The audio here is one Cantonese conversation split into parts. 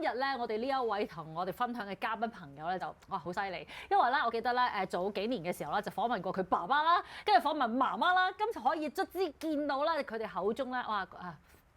日咧，我哋呢一位同我哋分享嘅嘉賓朋友咧就哇好犀利，因為咧我記得咧早幾年嘅時候咧就訪問過佢爸爸啦，跟住訪問媽媽啦，今次可以卒之見到咧佢哋口中咧哇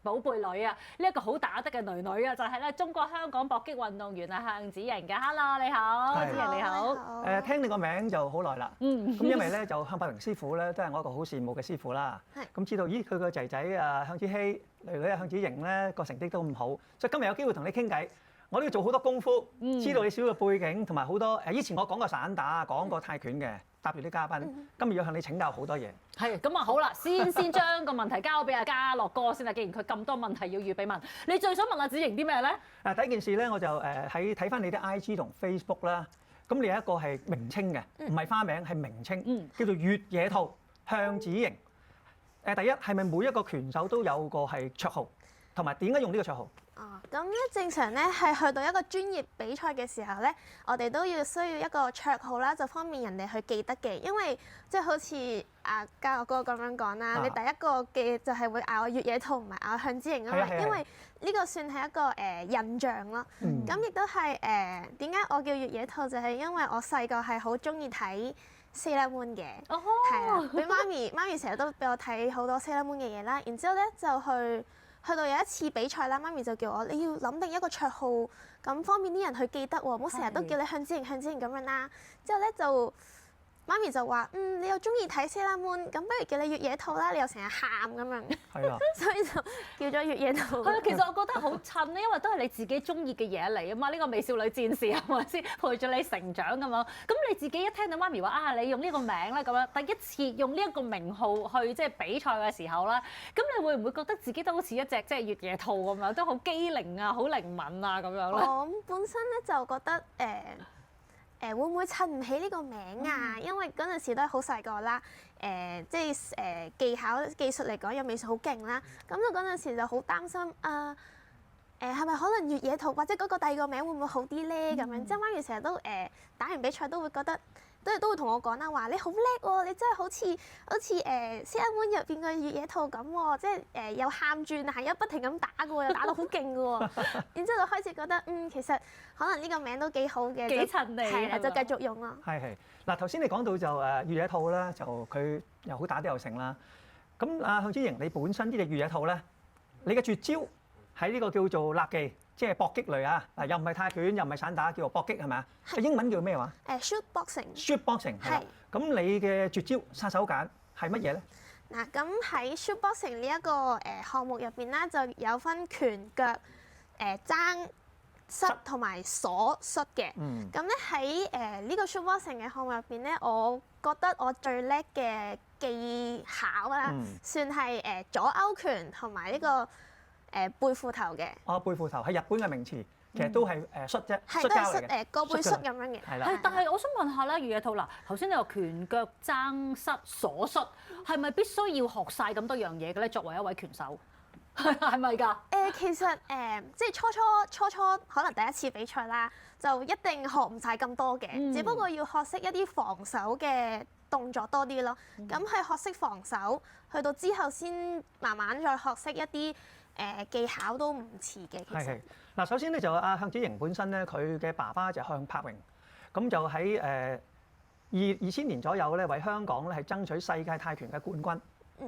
寶貝女啊，呢一個好打得嘅女女啊，就係咧中國香港搏擊運動員啊向子瑩嘅。Hello， 你好，子瑩你好。聽你個名就好耐啦。咁因為咧就向柏榮師傅咧都係我一個好羨慕嘅師傅啦。咁知道咦佢個仔仔啊向子希，女女啊向子瑩咧個成績都咁好，所以今日有機會同你傾偈。我都要做好多功夫，知道你少嘅背景同埋好多以前我講過散打，講過泰拳嘅，答住啲嘉賓。今日要向你請教好多嘢。係咁啊，好啦，先將個問題交俾阿家樂哥先啦。既然佢咁多問題要預備問，你最想問阿子瑩啲咩咧？第一件事咧，我就喺睇翻你啲 IG 同 Facebook 啦。咁你有一個係名稱嘅，唔係花名，係名稱，叫做越野兔向子瑩。第一係咪每一個拳手都有個係綽號，同埋點解用呢個綽號？咁咧正常咧係去到一個專業比賽嘅時候咧，我哋都要需要一個綽號啦，就方便人哋去記得嘅。因為即係好似阿家樂哥咁樣講啦，你第一個嘅就係會嗌我越野兔，唔係嗌我向子瑩啊嘛。因為呢個算係一個印象咯。咁亦都係點解我叫越野兔，就係因為我細個係好中意睇 Sailor Moon 嘅，係啦，俾媽咪成日都俾我睇好多 Sailor Moon 嘅嘢啦。然之後咧就去到有一次比賽啦，媽咪就叫我你要諗定一個綽號，咁方便啲人去記得喎，唔好成日都叫你向子瑩咁樣啦。之後咧就媽咪就話你又中意睇 Sailor Moon，咁不如叫你越野兔啦，你又成日喊咁樣，係啊，所以就叫咗越野兔。係啊，其實我覺得好襯咧，因為都係你自己中意嘅嘢嚟啊嘛。呢個美少女戰士係咪先陪住你成長咁樣？咁你自己一聽到媽咪話你用呢個名咧咁樣，第一次用呢一個名號去即係比賽嘅時候啦，咁你會唔會覺得自己都好似一隻即係越野兔咁樣，都好機靈啊，好靈敏啊咁樣咧？我本身咧就覺得會唔會襯唔起呢個名啊？因為嗰陣時都係好細個啦，即係技術嚟講又未算好勁啦，咁就嗰陣時就好擔心係咪可能越野兔或者嗰個第二個名會唔會好啲咧？咁樣即係媽咪成日都打完比賽都會覺得都會同我講啦，話你好叻喎，你真係好似Sailor Moon入邊嘅越野兔咁喎，即係又喊住，但係又不停咁打嘅喎，又打到好勁嘅喎。然之後就開始覺得其實可能呢個名都幾好嘅，幾襯你係就繼續用咯。係嗱，頭先你講到就越野兔啦，就佢又好打得又成啦。咁向子瑩，你本身呢隻越野兔咧，你嘅絕招喺呢個叫做立技，即係搏擊類啊！嗱，又唔係泰拳，又唔係散打，叫做搏擊係咪啊？英文叫咩話？Shoot boxing。Shoot boxing 係啦。咁你嘅絕招殺手鐧係乜嘢咧？嗱，咁喺 Shoot boxing 呢一個項目入邊啦，就有分拳腳爭膝同埋鎖摔嘅。咁咧喺呢個 Shoot boxing 嘅項目入邊咧，我覺得我最叻嘅技巧啦，算係左勾拳同埋呢個背斧頭嘅。背斧頭係日本嘅名詞，其實都係摔啫，係摔跤嚟嘅，個背摔咁樣嘅。係啦。但係我想問下咧，越野兔嗱，頭先你話拳腳爭膝鎖摔，係咪必須要學晒咁多樣嘢嘅咧？作為一位拳手，係咪㗎？其實即係初初可能第一次比賽啦，就一定學唔晒咁多嘅，只不過要學識一啲防守嘅動作多啲咯。咁係學識防守，去到之後先慢慢再學識一啲技巧都唔遲嘅。其實嗱，首先咧就向子瑩本身咧，佢嘅爸爸就向柏榮，咁就喺2000年左右咧，為香港咧係爭取世界泰拳嘅冠軍。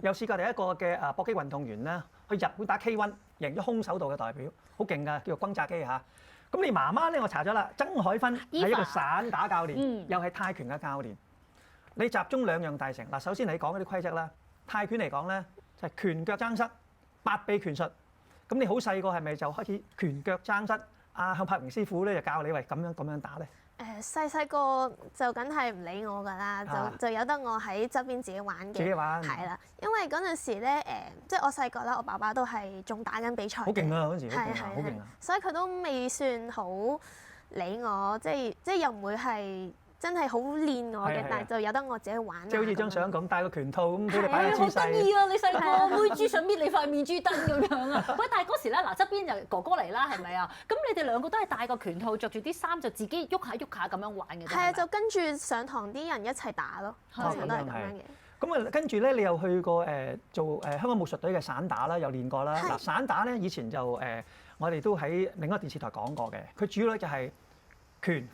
又試過第一個嘅搏擊運動員咧，去日本打 K1，贏咗空手道嘅代表，好勁㗎，叫做轟炸機嚇。咁你媽媽咧，我查咗啦，曾海芬係一個散打教練，又係泰拳嘅教練。你集中兩樣大成嗱，首先你講嗰啲規則啦，泰拳嚟講咧就係拳腳爭膝、八臂拳術。咁你好細個係咪就開始拳腳爭膝？向柏榮師傅咧就教你咁樣打咧。細個就梗係唔理我㗎啦，就由得我喺側邊自己玩嘅。自己玩係啦，因為嗰陣時咧即係我細個啦，我爸爸都係仲打緊比賽。好勁啊！嗰陣時係好勁啊！所以佢都未算好理我，即係又唔會係真係好練我嘅，但係就由得我自己玩。即係好似張相咁，戴個拳套咁俾你擺個姿勢。好得意啊！你細個妹豬想搣你塊面豬燈咁樣啊！喂，但係嗰時咧，嗱側邊就哥哥嚟啦，係咪啊？咁你哋兩個都係戴個拳套，着住啲衫，就自己喐下咁樣玩嘅啫。係啊，就跟住上堂啲人一齊打咯，通常都係咁樣嘅。咁跟住咧，你又去過做香港武術隊嘅散打啦，又練過啦。嗱，散打咧以前就我哋都喺另一個電視台講過嘅。佢主要咧就係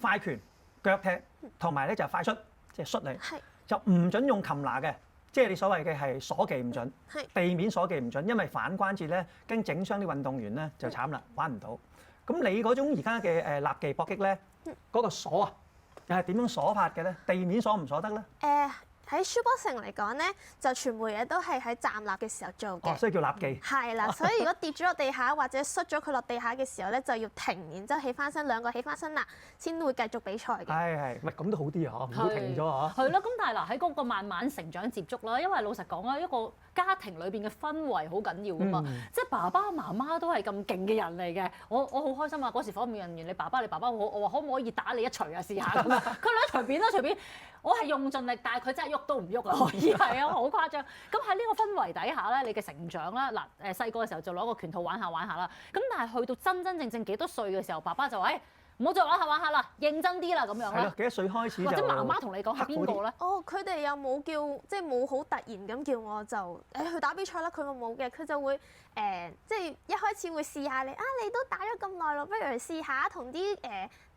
快拳、腳踢，同埋咧就係快摔，即係摔你，就唔準用擒拿嘅，即係你所謂嘅係鎖技唔準，地面鎖技唔準，因為反關節咧驚整傷啲運動員咧就慘啦，玩唔到。咁你嗰種而家嘅立技搏擊咧，嗰個鎖啊，又係點樣鎖法嘅咧？地面鎖唔鎖得咧？喺 shootboxing 嚟講咧，就全部嘢都係喺站立嘅時候做嘅。所以叫立技。係啦，所以如果跌咗落地下或者摔咗佢落地下嘅時候咧，就要停，然之後起翻身，兩個起翻身啦，先會繼續比賽嘅。係，喂，咁都好啲啊，唔好停咗嚇。係咯，咁但係嗱喺嗰個慢慢成長接觸啦，因為老實講啦，一個家庭裏邊嘅氛圍好緊要噶嘛，即係爸爸媽媽都係咁勁嘅人嚟嘅。我好開心啊！嗰時訪問人員你爸爸好，我話可唔可以打你一錘啊？試下咁樣，佢兩隨便啦，隨便。我係用盡力，但係佢真係喐都唔喐啊！可以係啊，好誇張。咁喺呢個氛圍底下咧，你嘅成長啦，嗱細個嘅時候就攞個拳套玩下啦。咁但係去到真正幾多歲嘅時候，爸爸就話：唔好再玩下啦，認真啲啦咁樣啦。係咯，幾多歲開始就？或者媽媽同你講係邊個咧？佢哋又冇叫，即係冇好突然咁叫我就去打比賽啦。佢冇嘅，佢就會即係一開始會試下你你都打咗咁耐咯，不如試下同啲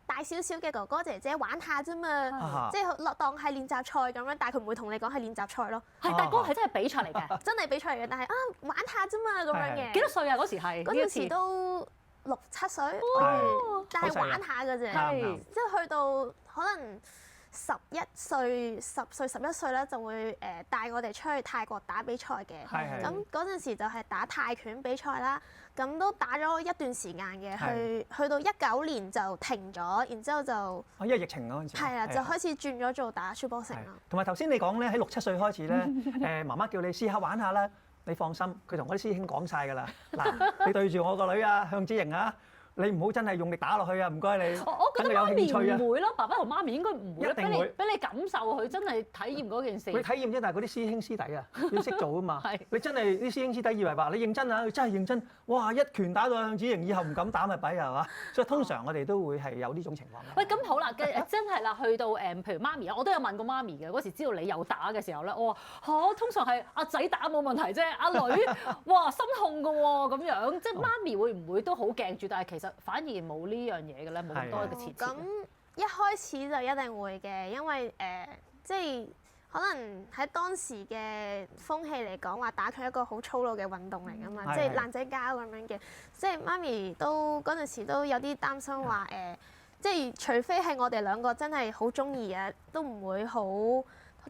大少少嘅哥哥姐姐玩下啫嘛，即係當係練習賽咁樣，但係佢唔會同你講係練習賽咯。係，但係嗰個係真係比賽嚟嘅，真係比賽嚟嘅，但係玩下啫嘛咁樣嘅。幾多歲啊？嗰時係？嗰陣時都6、7歲，但係玩下嘅啫，即係去到可能11歲、10歲、11歲咧，就會帶我哋出去泰國打比賽嘅。咁嗰陣時就係打泰拳比賽啦。咁都打咗一段時間嘅，去到19年就停咗，然之後就因為疫情嗰陣時。係啦，就開始轉咗做打 shootboxing 啦。同埋頭先你講咧，喺6、7歲開始咧，媽媽叫你試下玩下啦，你放心，佢同我啲師兄講晒㗎啦。嗱，你對住我個女啊，向子瑩啊。你唔好真係用力打落去啊！唔該你。我覺得媽咪唔會咯，爸爸同媽咪應該唔會。一定會。俾你感受佢真係體驗嗰件事。佢體驗啫，但係嗰啲師兄師弟啊，要識做啊嘛。你真係啲師兄師弟以為話你認真啊，佢真係認真。哇！一拳打到向子瑩，以後唔敢打咪弊係嘛？所以通常我哋都會係有呢種情況。喂，咁好啦，真係啦，去到譬如媽咪，我都有問過媽咪嘅。嗰時知道你有打嘅時候咧，我話通常係阿仔打冇問題啫，阿女哇心痛㗎喎咁樣，即係媽咪會唔會都好驚住？但係其實反而冇呢樣嘢嘅咧，冇咁多嘅設置。咁一開始就一定會嘅，因為即係可能喺當時嘅風氣嚟講，話打拳係一個好粗魯嘅運動嚟㗎嘛，即係爛仔交咁樣嘅。即係媽咪都嗰陣時都有啲擔心話即係除非係我哋兩個真係好中意嘅，都唔會好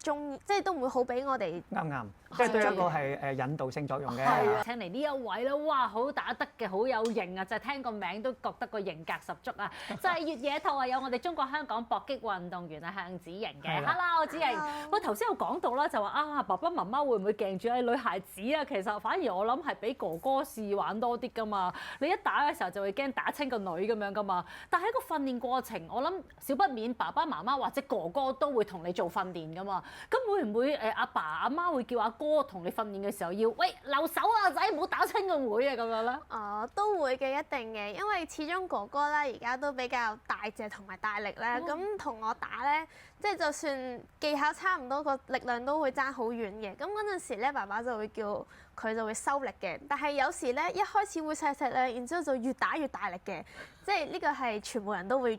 中意，即係都唔會好俾我哋。啱，即係對一個係引導性作用嘅。係啊，請嚟呢一位咧，哇，好打得嘅，好有型啊！就係聽個名都覺得個型格十足啊！就係越野兔啊，有我哋中國香港搏擊運動員啊向子瑩嘅。Hello，子瑩。喂，頭先有講到啦，就話爸爸媽媽會唔會驚住女孩子啊？其實反而我諗係俾哥哥試玩多啲㗎嘛。你一打嘅時候就會驚打親個女咁樣㗎嘛。但係喺個訓練過程，我諗少不免爸爸媽媽或者哥哥都會同你做訓練㗎嘛。咁會唔會阿爸阿媽會叫阿哥同你訓練嘅時候要留手啊仔，唔好打親個妹啊咁樣咧？都會嘅，一定嘅，因為始終哥哥咧而家都比較大隻同埋大力咧，咁同我打咧，即係就算技巧差唔多，個力量都會爭好遠嘅。咁嗰陣時咧，爸爸就會叫佢就會收力嘅，但係有時咧一開始會細細咧，然之後就越打越大力嘅，即係呢個係全部人都會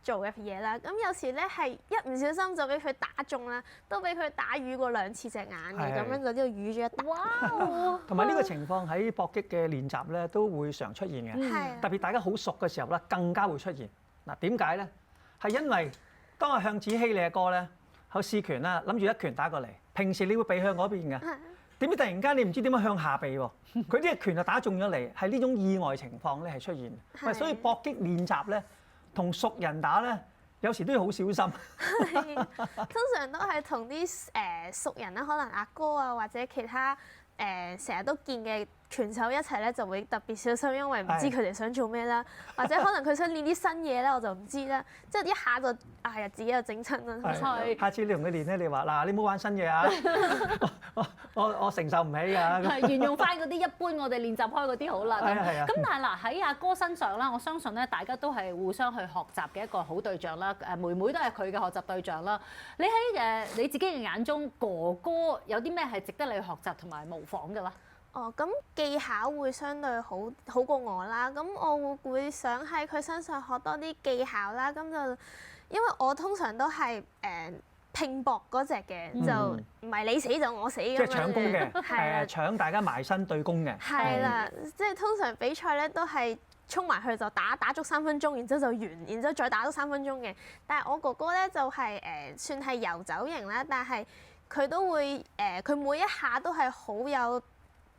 做嘅嘢啦，咁有時咧係一唔小心就俾佢打中啦，都俾佢打瘀過2次隻眼嘅，咁樣就呢度瘀咗一笪。哇！同埋呢個情況喺搏擊嘅練習咧都會常出現嘅，特別大家好熟嘅時候咧更加會出現。嗱，點解咧？係因為當阿向子希你嘅哥咧，去試拳啦，諗住一拳打過嚟，平時你會避向嗰邊嘅，點知突然間你唔知點樣向下避喎，佢呢一拳就打中咗嚟，係呢種意外情況咧係出現。喂，所以搏擊練習咧，同熟人打咧，有時都要好小心。通常都係同啲熟人啦，可能阿哥啊或者其他成日都見嘅拳手一齊咧，就會特別小心，因為唔知佢哋想做咩啦，或者可能佢想練啲新嘢咧，我就唔知啦。即係一下就自己就整親啦。下次你同佢練咧，你話嗱，你唔好玩新嘢啊！我承受唔起㗎。係沿用翻嗰啲一般我哋練習開嗰啲好啦。係啊。咁但係嗱喺阿哥身上啦，我相信咧大家都係互相去學習嘅一個好對象啦。妹妹都係佢嘅學習對象啦。你喺你自己嘅眼中，哥哥有啲咩係值得你去學習同埋模仿嘅咧？哦，咁技巧會相對好過我啦。咁我會想喺佢身上學多啲技巧啦。咁就因為我通常都係拼搏嗰隻嘅，就唔係你死就我死咁樣嘅。即係搶攻嘅，係啦，搶大家埋身對攻嘅。係啦，即係通常比賽咧都係衝埋去就打足3分鐘，然之後就完，然之後再打多3分鐘嘅。但係我哥哥咧就係算係遊走型啦，但係佢都會佢每一下都係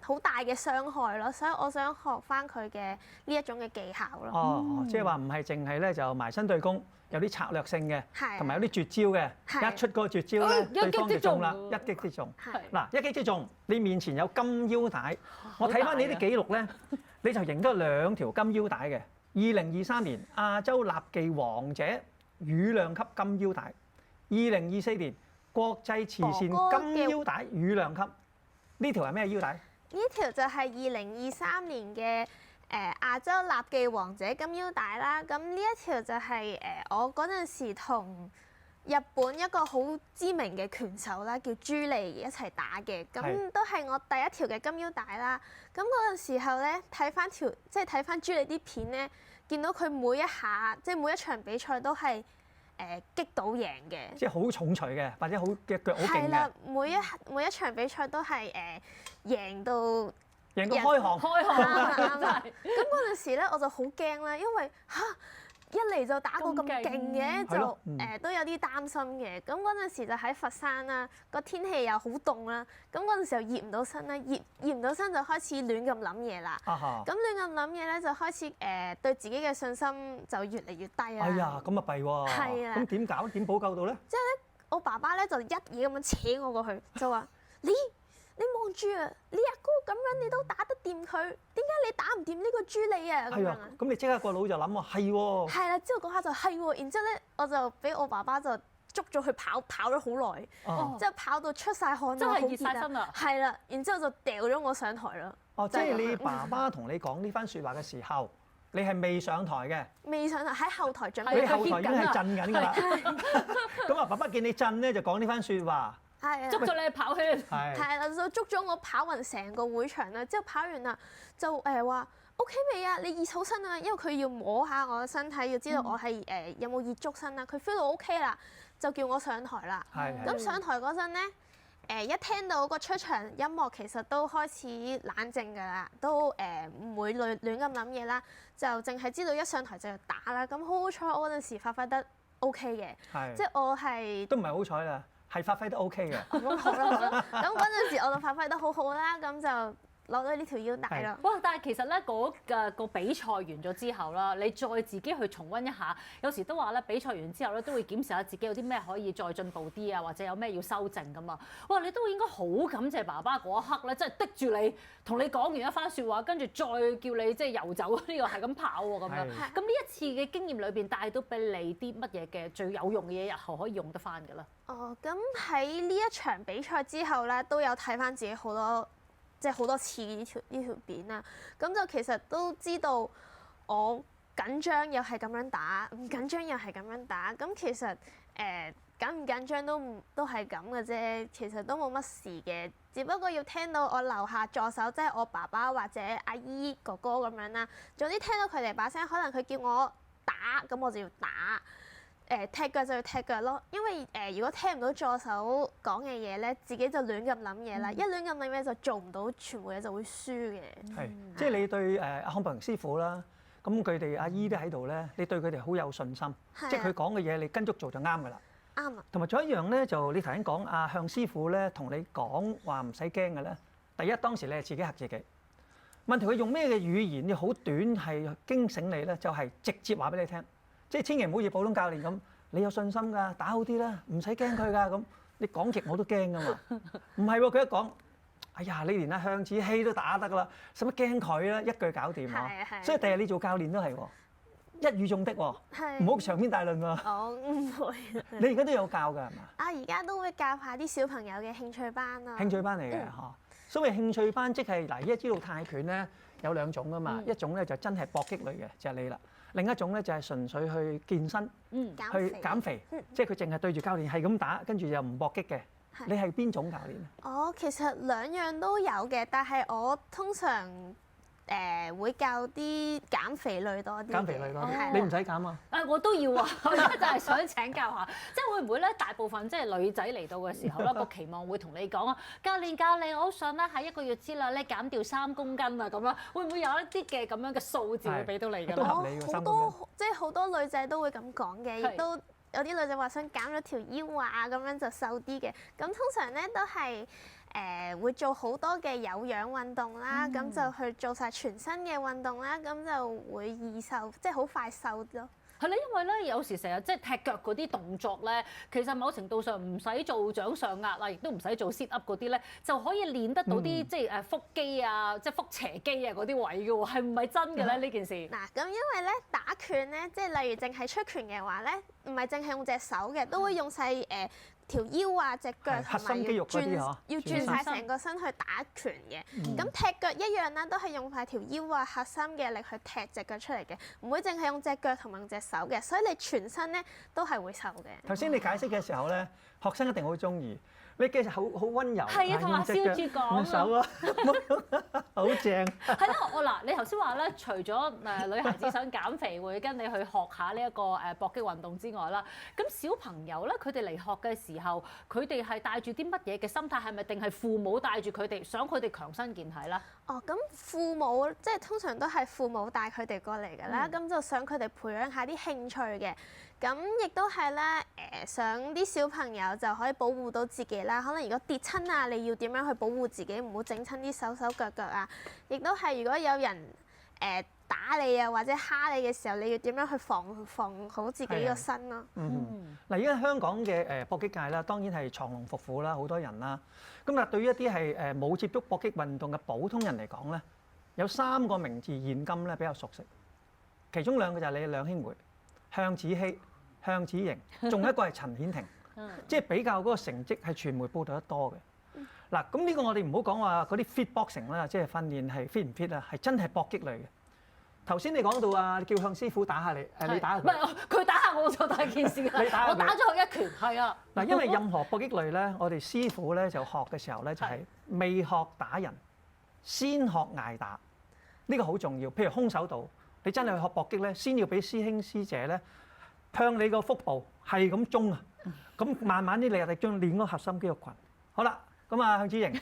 好大嘅傷害咯，所以我想學翻佢嘅呢一種嘅技巧咯。哦，即係話唔係淨係咧就埋身對攻，有啲策略性嘅，同埋有啲絕招嘅。係一出嗰個絕招咧，對方就中啦，一擊即中。係嗱，一擊即中，你面前有金腰帶，我睇翻你啲記錄咧，你就贏得2條金腰帶嘅。2023年亞洲立技王者羽量級金腰帶，2024年國際慈善金腰帶羽量級，呢條係咩腰帶？呢條就係2023年嘅亞洲立技王者金腰帶啦。咁呢一條就係我嗰陣時同日本一個好知名嘅拳手啦，叫朱莉一齊打嘅。咁都係我第一條嘅金腰帶啦。咁嗰陣時候咧，睇翻朱莉啲片咧，見到佢每一下即係每一場比賽都係擊到贏嘅。即係好重錘嘅，或者好嘅腳好勁嘅。係啦，每一場比賽都係贏到開行。啱啦。咁嗰陣時咧，我就好驚啦，因為一嚟就打到咁勁嘅，就都有啲擔心嘅。咁嗰陣時就喺佛山啦，個天氣又好凍啦。咁嗰陣時候熱唔到身啦，熱唔到身就開始亂咁諗嘢啦。咁亂咁諗嘢咧，就開始對自己嘅信心就越嚟越低啦。哎呀，咁啊弊喎。係啊。咁點搞？點補救到咧？之後咧，我爸爸咧就一嘢咁樣扯我過去，就話你望住啊！你阿哥咁樣你都打得掂佢，點解你打唔掂呢個朱莉啊？咁樣啊！咁你即刻個腦就諗喎，係喎。係啦，之後嗰下就係喎，然之後咧我就俾我爸爸就捉咗佢跑咗好耐，之後跑到出晒汗，真係熱晒身啦。係啦，然之後就掉咗我上台啦。哦，即係你爸爸同你講呢番説話嘅時候，你係未上台嘅？未上台，喺後台準備。你後台已經係震緊㗎啦。咁啊，爸爸見你震咧，就講呢番説話。係啊，捉咗你跑圈，係啦，就捉咗我跑勻成個會場啦。之後跑完啦，就話 OK 未啊？你熱好身啊？因為佢要摸下我嘅身體，要知道我係有冇熱足身啦。佢 feel 到 OK 啦，就叫我上台啦。咁上台嗰陣咧，一聽到個出場音樂，其實都開始冷靜㗎啦，都唔會亂咁諗嘢啦，就淨係知道一上台就要打啦。咁好彩我嗰陣時發揮得 OK 嘅，即係我係都唔係好彩啦。係發揮得 OK 嘅。咁好啦，咁嗰陣時我就發揮得好好啦，咁就攞到呢條腰帶啦。哇！但係其實咧個比賽完咗之後啦，你再自己去重溫一下，有時都話咧比賽完之後咧都會檢視下自己有啲咩可以再進步啲啊，或者有咩要修正㗎嘛。哇！你都應該好感謝爸爸嗰一刻咧，即係滴住你，同你講完一番説話，跟住再叫你即係遊走呢個係咁跑喎咁樣。咁呢一次嘅經驗裏邊帶到俾你啲乜嘢嘅最有用嘅嘢，日後可以用得翻㗎啦？哦，咁喺呢一場比賽之後咧，都有睇翻自己好多次呢條片啦。咁就其實都知道我緊張又係咁樣打，唔緊張又係咁樣打。咁其實緊唔緊張都係咁嘅啫，其實都冇乜事嘅。只不過要聽到我樓下助手，即係我爸爸或者阿姨哥哥咁樣啦。總之聽到佢哋把聲，可能佢叫我打，咁我就要打。踢腳就要踢腳咯，因為如果聽唔到助手講嘅嘢咧，自己就亂咁諗嘢啦。一亂咁諗嘢就做唔到全部嘢，就會輸嘅。係，即係你對阿康柏榮師傅啦，咁佢哋阿姨都喺度咧，你對佢哋好有信心，即係佢講嘅嘢你跟足做就啱㗎啦。啱啊。同埋仲有一樣咧，就你頭先講阿向師傅咧，同你講話唔使驚嘅咧。第一當時你係自己嚇自己，問題佢用咩嘅語言要好短係驚醒你咧，就係直接話俾你聽。即係千祈唔好似普通教練咁，你有信心㗎，打好啲啦，唔使驚佢㗎咁。你講極我都驚㗎嘛。唔係喎，佢一講，哎呀，你連阿向子希都打得㗎啦，使乜驚佢咧？一句搞掂啊！所以第日你做教練都係喎，一語中的喎，唔好長篇大論喎。我唔會。你而家都有教㗎係嘛？啊，而家都會教下啲小朋友嘅興趣班啊。興趣班嚟嘅嚇，所謂興趣班即係嗱，而家知道泰拳咧有兩種㗎嘛，一種咧就真係搏擊類嘅，就係你啦。另一種咧就係純粹去健身，去減肥，即係佢淨係對住教練係咁打，跟住又唔搏擊嘅，你係邊種教練啊？我其實兩樣都有嘅，但係我通常會教啲減肥類多啲嘅。減肥類多啲，係你唔使減啊？我都要啊！我而家就係想請教下，即係會唔會咧？大部分即係女仔嚟到嘅時候咧，個期望會同你講啊，教練，我好想咧喺1個月之內咧減掉3公斤啊咁樣，會唔會有一啲嘅咁樣嘅數字會俾到你㗎咧？都合理喎，好3公斤。多即係好多女仔都會咁講嘅，係亦都有啲女仔話想減咗條腰啊，咁樣就瘦啲嘅。咁通常咧都係會做好多嘅有氧運動啦，咁就去做晒全身嘅運動啦，咁就會易瘦，即係好快瘦咯。係啦，因為咧有時成日即係踢腳嗰啲動作咧，其實某程度上唔使做掌上壓啊，亦都唔使做 sit up 嗰啲咧，就可以練得到啲即係腹肌啊，即係腹斜肌啊嗰啲位嘅喎，係唔係真嘅咧呢件事？嗱，咁因為咧打拳咧，即係例如淨係出拳嘅話咧，唔係淨係用隻手嘅，都會用晒條腰啊、隻腳係核同埋心肌肉嗰啲嗬要轉晒成個身去打拳嘅。咁踢腳一樣啦，都係用晒條腰啊、核心嘅力去踢隻腳出嚟嘅，唔會淨係用隻腳同埋用隻手嘅，所以你全身咧都係會瘦嘅。頭先你解釋嘅時候咧，學生一定好中意。你其實好溫柔，係啊，同阿蕭主講手啊，好正。係咯，嗱，你頭先話咧，除咗女孩子想減肥會跟你去學下呢一個搏擊運動之外啦，咁小朋友咧，佢哋嚟學嘅時候，佢哋係帶住啲乜嘢嘅心態？係咪定係父母帶住佢哋，想佢哋強身健體啦？哦，咁父母即係通常都係父母帶佢哋過嚟㗎啦，咁就想佢哋培養下啲興趣嘅。咁亦都係咧，想啲小朋友就可以保護到自己啦。可能如果跌親啊，你要點樣去保護自己，唔好整親啲手手腳腳啊。亦都係如果有人打你啊或者蝦你嘅時候，你要點樣去防好自己個身咯。嗱，而家香港嘅搏擊界啦，當然係藏龍伏虎啦，好多人啦。咁但係對於一啲係冇接觸搏擊運動嘅普通人嚟講咧，有3個名字現今咧比較熟悉，其中2個就係你兩兄妹向子希、向子瑩，仲有一個係陳顯婷，即係比較嗰個成績係傳媒報導得多嘅。嗱，咁呢個我哋唔好講話嗰啲 fit boxing 啦，即係訓練係 fit 唔 fit 啊，係真係搏擊類嘅。頭先你講到啊，叫向師傅打下你，你打下佢。唔係佢打下我就大件事啦。你打下佢，我打咗佢一拳，係啊。嗱，因為任何搏擊類咧，我哋師傅咧就學嘅時候咧就係未學打人，先學捱打，呢個好重要。譬如空手道，你真係去學搏擊咧，先要俾師兄師姐咧向你個腹部係咁中啊，咁慢慢啲你將練嗰個核心肌肉群。好啦，咁啊向子瑩，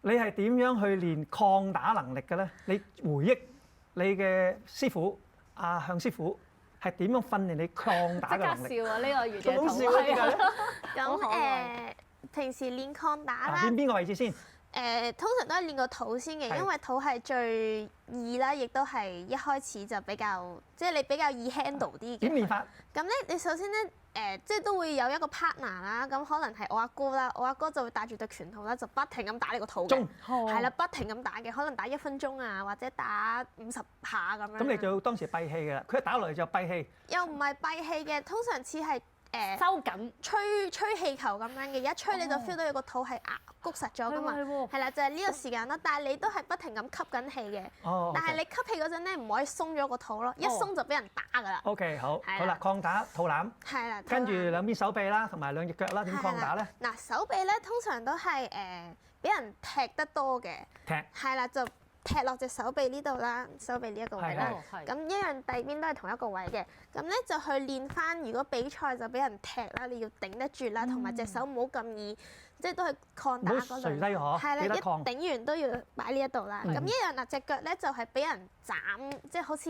你係點樣去練抗打能力嘅咧？你回憶你嘅師傅阿向師傅係點樣訓練你抗打嘅能力？即刻笑啊！呢個月嘅好笑啊！點解咧？咁平時練抗打啦。練邊個位置先？通常都係練個肚先嘅，因為肚係最易啦，亦都係一開始就比較，即係你比較易 handle 啲嘅。點練法？咁咧，你首先咧，即係都會有一個 partner 啦，咁可能係我阿哥啦，我阿哥就會帶住對拳套啦，就不停咁打你個肚嘅，係啦，不停咁打嘅，可能打1分鐘啊，或者打50下咁樣。咁你就當時閉氣㗎啦，佢一打落嚟就閉氣。又唔係閉氣嘅，通常似係收緊吹氣球咁樣嘅，一吹你就 feel 到你個肚係谷實咗噶嘛，係啦，就係呢個時間咯。但係你都係不停咁吸緊氣嘅，但係你吸氣嗰陣咧唔可以鬆咗個肚咯，一鬆就俾人打㗎啦。OK， 好啦，抗打肚腩，係啦，跟住兩邊手臂啦，同埋兩隻腳啦，點抗打咧？嗱，手臂咧通常都係俾人踢得多嘅，係啦就。踢落隻手臂呢度啦，手臂呢一個位啦，咁一樣第二邊都係同一個位嘅，咁咧就去練翻。如果比賽就俾人踢啦，你要頂得住啦，同埋隻手唔好咁易，即係都係抗打嗰類。係啦，一頂完都要擺呢一度啦。咁一樣嗱，隻腳咧就係俾人斬，即係好似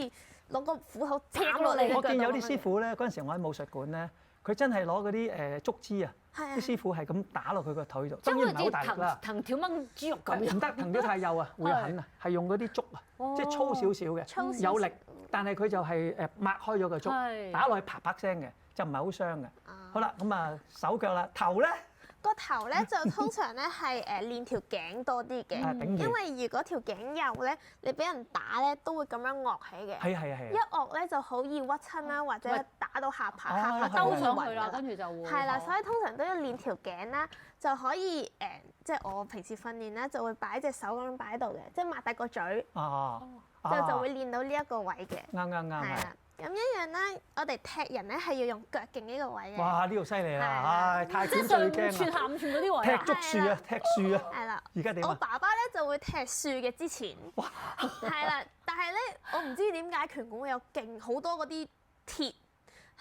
攞個斧頭斬落嚟。我見有啲師傅咧，嗰陣時我喺武術館咧，佢真係攞嗰啲竹枝啊。啲師傅係咁打落佢個腿度，當然唔係好大力啦。藤條掹豬肉咁樣。唔得，藤得太幼啊，會痕啊。係用嗰啲竹啊，即係粗少少嘅，有力，但係佢就係擘開咗個竹，打落去啪啪聲嘅，就唔係好傷嘅。好啦，咁啊手腳啦，頭咧。個頭咧就通常咧係練條頸多啲嘅，因為如果條頸幼咧，你俾人打咧都會咁樣惡起嘅。係。一惡咧就好易屈親啦，或者打到下巴兜上去啦，跟住就會。係啦，所以通常都要練條頸啦，就可以即係我平時訓練咧就會擺隻手咁樣擺喺度嘅，即係擘大個嘴，就會練到呢一個位嘅。啱。係啦，咁一樣啦，我哋踢人咧係要用腳勁呢個位嘅。哇！呢度犀利啦，係唉，泰即係拳最上驚啊！串下五串嗰啲位啊。踢竹樹啊，踢樹啊！係啦，而家點啊？我爸爸咧就會踢樹嘅之前，係啦，但係咧我唔知點解拳館會有勁好多嗰啲鐵，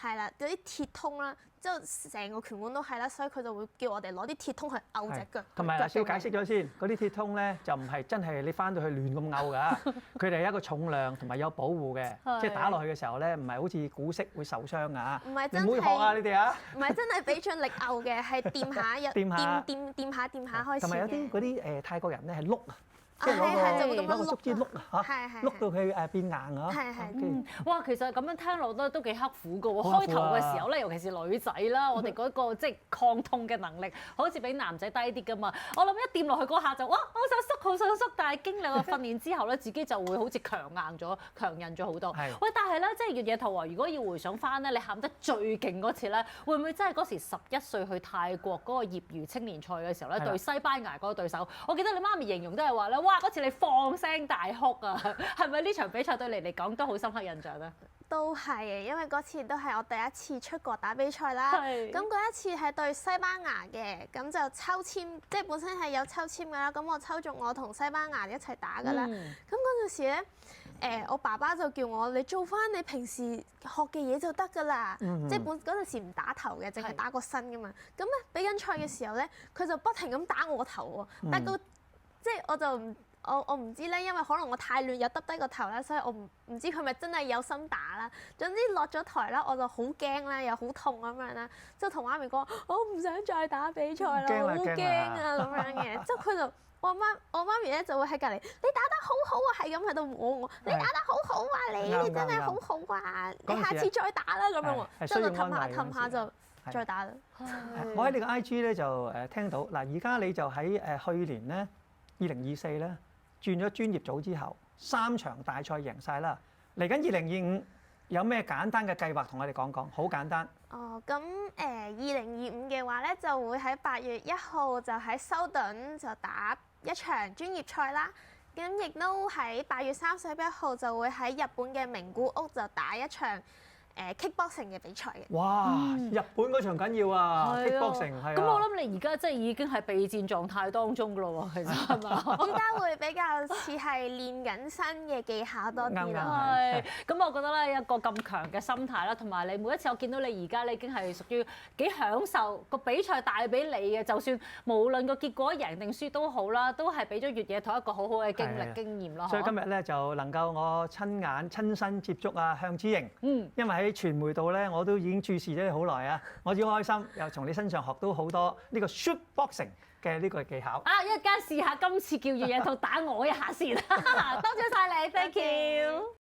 係啦，嗰啲鐵通啦，之後成個拳館都係啦，所以佢就會叫我哋攞啲鐵通去勾隻腳。同埋先要解釋咗先，嗰啲鐵通咧就唔係真係你翻到去亂咁勾㗎，佢哋係一個重量同埋有保護嘅，即係打落去嘅時候咧，唔係好似股式會受傷㗎。唔係你唔好學啊！你哋啊！唔係真係俾盡力勾嘅，係掂下掂下開始同埋有啲嗰啲泰國人咧係碌啊，即係係攞個竹枝碌啊嚇，係碌到佢變硬啊！係哇，其實咁樣聽落都幾刻苦㗎喎。好刻苦啊開頭嘅時候咧，尤其是女仔啦，我哋嗰個即係抗痛嘅能力，好似比男仔低啲㗎嘛。我諗一掂落去嗰下就哇，好想縮，好想縮。但係經歷過訓練之後咧，自己就會好似強硬咗、強韌咗好多。係喂，但係咧，即係越野兔啊！如果要回想翻咧，你喊得最勁嗰次咧，會唔會真係嗰時11歲去泰國嗰個業餘青年賽嘅時候咧，係啦對西班牙嗰個對手？我記得你媽咪形容都係話咧，哇！嗰次你放聲大哭啊！係咪呢場比賽對你嚟講都好深刻印象咧？都係嘅，因為嗰次都係我第一次出國打比賽啦。係咁嗰一次係對西班牙嘅，咁就抽簽，即係本身係有抽簽㗎啦。咁我抽中我同西班牙一齊打㗎啦。咁嗰陣時咧，我爸爸就叫我你做翻你平時學嘅嘢就得㗎啦。即係嗰陣時唔打頭嘅，淨係打個身㗎嘛。咁咧比緊賽嘅時候咧，佢就不停咁打我個頭喎。但係即係我就唔。我唔知咧，因為可能我太亂又耷低個頭啦，所以我唔知佢咪真係有心打啦。總之落咗台啦，我就好驚啦，又好痛咁樣啦。之後同媽咪講：我唔想再打比賽啦，好驚啊咁樣嘅。之後佢就我媽咪咧就會喺隔離，你打得好好啊，係咁喺度摸我，你打得好好啊，你真係好好啊，你下次再打啦咁樣喎。之後就氹下就再打啦。我喺你個 IG 咧就聽到嗱，而家你就喺去年咧2024咧。轉咗專業組之後，3場大賽贏晒啦。嚟緊2025有咩簡單嘅計劃同我哋講講？好簡單。哦，咁2025嘅話咧，就會喺8月1號就喺修頓就打一場專業賽啦。咁亦都喺8月31號就會喺日本嘅名古屋就打一場kickboxing 嘅比賽嘅。哇！日本嗰場緊要啊，kickboxing 係啊。咁我諗你而家即係已經係備戰狀態當中㗎咯喎，其實係嘛？依家會比較似係練緊新嘅技巧多啲咯。係，咁我覺得咧一個咁強嘅心態啦，同埋你每一次我見到你而家你已經係屬於幾享受個比賽帶俾你嘅，就算無論個結果贏定輸都好啦，都係俾咗越野兔一個好好嘅經歷經驗咯。所以今日咧就能夠我親身接觸啊向之瑩，因為喺傳媒度咧我都已經注視咗你好耐啊，我只好開心又從你身上學到好多呢個 shoot boxing 嘅呢個技巧。啊，一陣間試下今次叫越野兔打我一下先，多謝晒你，thank you。